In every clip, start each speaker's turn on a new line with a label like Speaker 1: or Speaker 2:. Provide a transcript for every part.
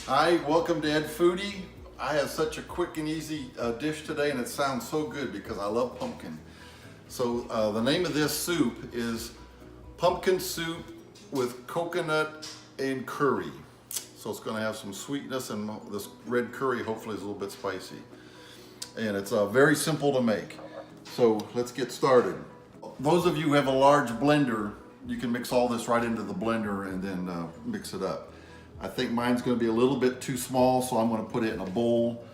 Speaker 1: Hi, welcome to Ed Foodie. I have such a quick and easy dish today, and it sounds so good because I love pumpkin. So the name of this soup is pumpkin soup with coconut and curry. So it's going to have some sweetness, and this red curry hopefully is a little bit spicy. And it's very simple to make. So let's get started. Those of you who have a large blender, you can mix all this right into the blender and then mix it up. I think mine's going to be a little bit too small, so I'm going to put it in a bowl,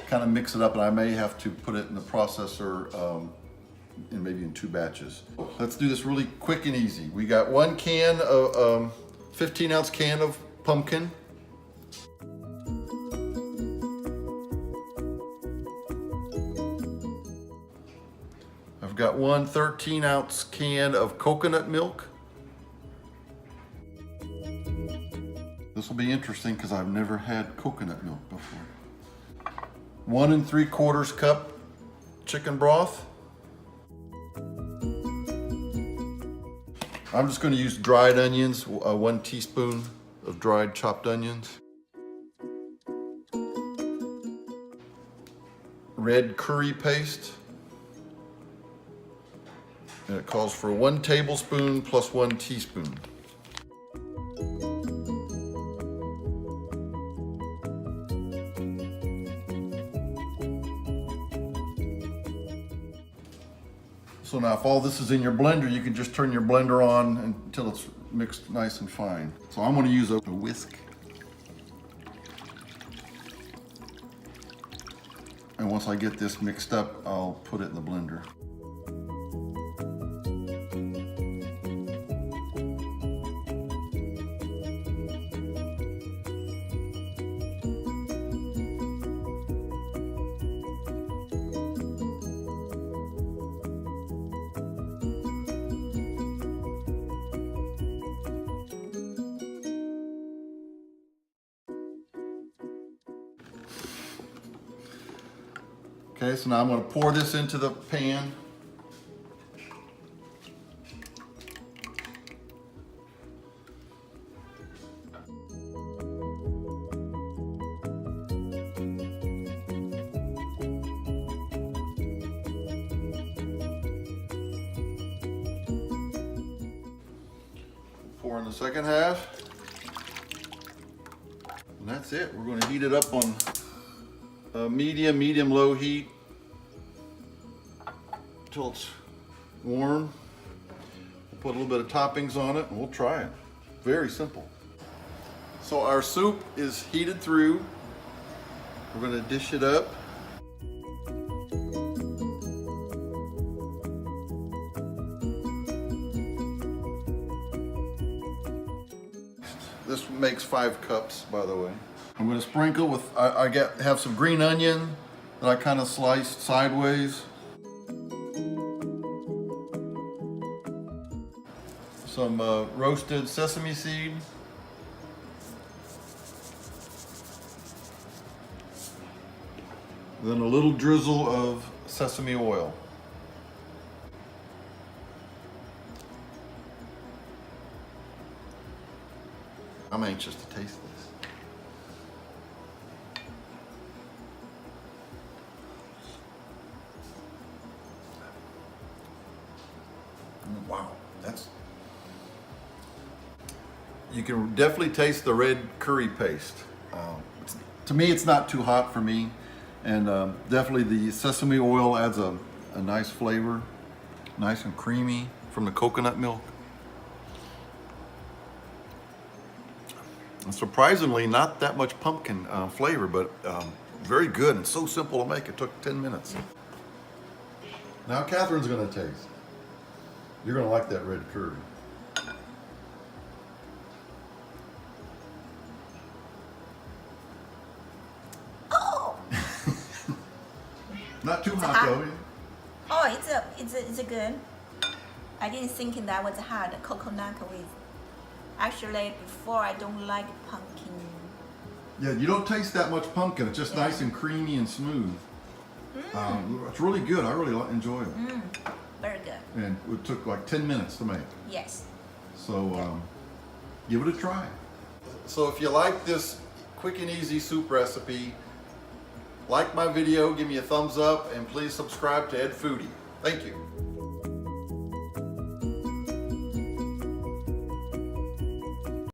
Speaker 1: kind of mix it up, and I may have to put it in the processor and maybe in 2 batches. Let's do this really quick and easy. We got 1 can of 15-ounce can of pumpkin. I've got 1 13-ounce can of coconut milk. This will be interesting because I've never had coconut milk before. 1 3/4 cup chicken broth. I'm just going to use dried onions, 1 teaspoon of dried chopped onions. Red curry paste. And it calls for 1 tablespoon plus 1 teaspoon. So now if all this is in your blender, you can just turn your blender on until it's mixed nice and fine. So I'm going to use a whisk. And once I get this mixed up, I'll put it in the blender. Okay, so now I'm going to pour this into the pan. Pour in the second half. And that's it. We're going to heat it up on medium-low heat until it's warm. We'll put a little bit of toppings on it and we'll try it. Very simple. So our soup is heated through. We're going to dish it up. This makes 5 cups, by the way. I'm going to sprinkle with, I have some green onion that I kind of sliced sideways. Some roasted sesame seed. Then a little drizzle of sesame oil. I'm anxious to taste this. Wow, you can definitely taste the red curry paste. To me, it's not too hot for me, and definitely the sesame oil adds a nice flavor, nice and creamy from the coconut milk. And surprisingly, not that much pumpkin flavor, but very good and so simple to make. It took 10 minutes. Now Catherine's going to taste. You're going to like that red curry.
Speaker 2: Oh!
Speaker 1: Not too hot though.
Speaker 2: Oh, it's good. I didn't think that was hard. Coconut with. Actually, before I don't like pumpkin.
Speaker 1: Yeah, you don't taste that much pumpkin. It's just nice and creamy and smooth. It's really good. I really enjoy it.
Speaker 2: Very good.
Speaker 1: And it took like 10 minutes to make.
Speaker 2: Yes.
Speaker 1: So give it a try. So if you like this quick and easy soup recipe. Like my video, give me a thumbs up, and please subscribe to Ed Foodie. Thank you.